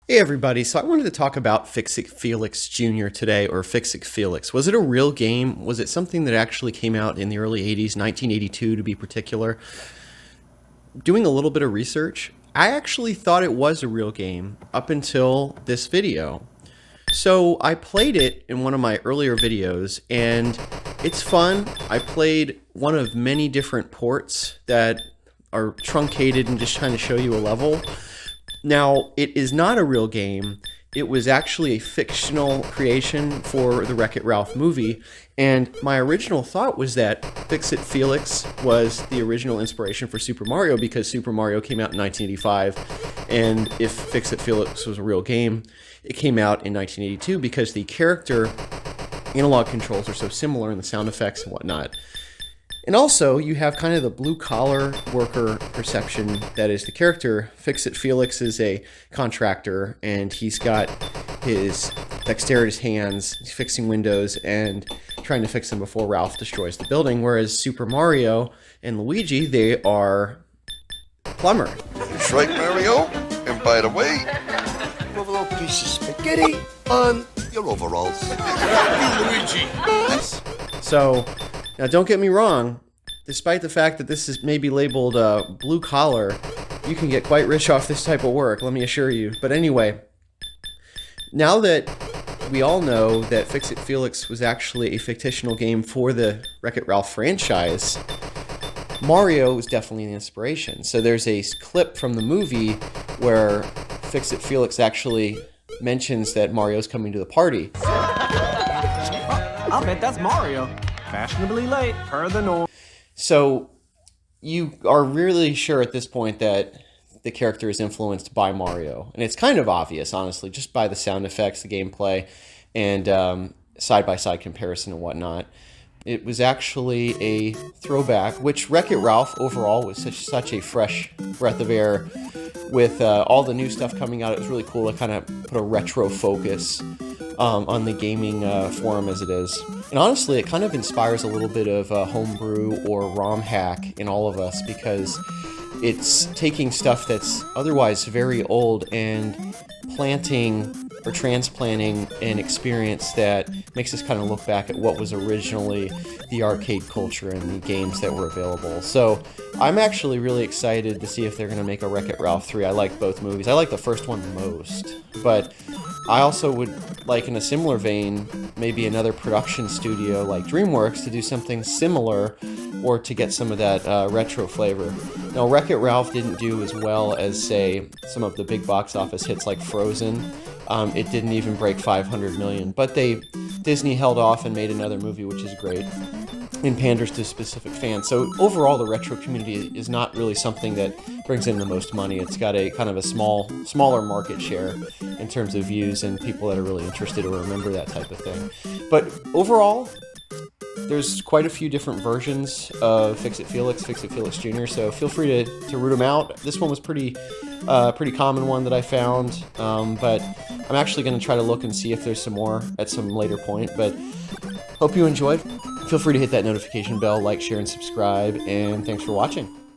Hey everybody, so I wanted to talk about Fix-It Felix Jr. today, or Fix-It Felix. Was it a real game? Was it something that actually came out in the early 80s, 1982 to be particular? Doing a little bit of research, I actually thought it was a real game up until this video. So I played it in one of my earlier videos, and it's fun. I played one of many different ports that are truncated and just trying to show you a level. Now, it is not a real game. It was actually a fictional creation for the Wreck-It Ralph movie, and my original thought was that Fix-It Felix was the original inspiration for Super Mario because Super Mario came out in 1985, and if Fix-It Felix was a real game, it came out in 1982 because the character analog controls are so similar in the sound effects and whatnot. And also, you have kind of the blue-collar worker perception that is the character. Fix-It Felix is a contractor, and he's got his dexterous hands. He's fixing windows and trying to fix them before Ralph destroys the building, whereas Super Mario and Luigi, they are plumber. That's right, Mario. And by the way, you have a little piece of spaghetti on your overalls. Luigi. So, now don't get me wrong, despite the fact that this is maybe labeled blue collar, you can get quite rich off this type of work, let me assure you. But anyway, now that we all know that Fix-It Felix was actually a fictional game for the Wreck-It Ralph franchise, Mario was definitely an inspiration. So there's a clip from the movie where Fix-It Felix actually mentions that Mario's coming to the party. I'll bet that's Mario. Fashionably late, per the norm. So you are really sure at this point that the character is influenced by Mario. And it's kind of obvious, honestly, just by the sound effects, the gameplay, and side-by-side comparison and whatnot. It was actually a throwback, which Wreck-It Ralph overall was such a fresh breath of air. With all the new stuff coming out, it was really cool to kind of put a retro focus on the gaming forum as it is. And honestly, it kind of inspires a little bit of homebrew or ROM hack in all of us because it's taking stuff that's otherwise very old and planting or transplanting an experience that makes us kind of look back at what was originally the arcade culture and the games that were available. So I'm actually really excited to see if they're going to make a Wreck-It Ralph 3. I like both movies. I like the first one the most, but I also would like, in a similar vein, maybe another production studio like DreamWorks to do something similar or to get some of that retro flavor. Now, Wreck-It Ralph didn't do as well as, say, some of the big box office hits like Frozen. It didn't even break 500 million, but Disney held off and made another movie, which is great, and panders to specific fans. So overall, the retro community is not really something that brings in the most money. It's got a kind of a smaller market share in terms of views and people that are really interested or remember that type of thing. But overall, there's quite a few different versions of Fix-It Felix, Fix-It Felix Jr., so feel free to root them out. This one was pretty common one that I found, but I'm actually going to try to look and see if there's some more at some later point. But hope you enjoyed. Feel free to hit that notification bell, like, share, and subscribe, and thanks for watching.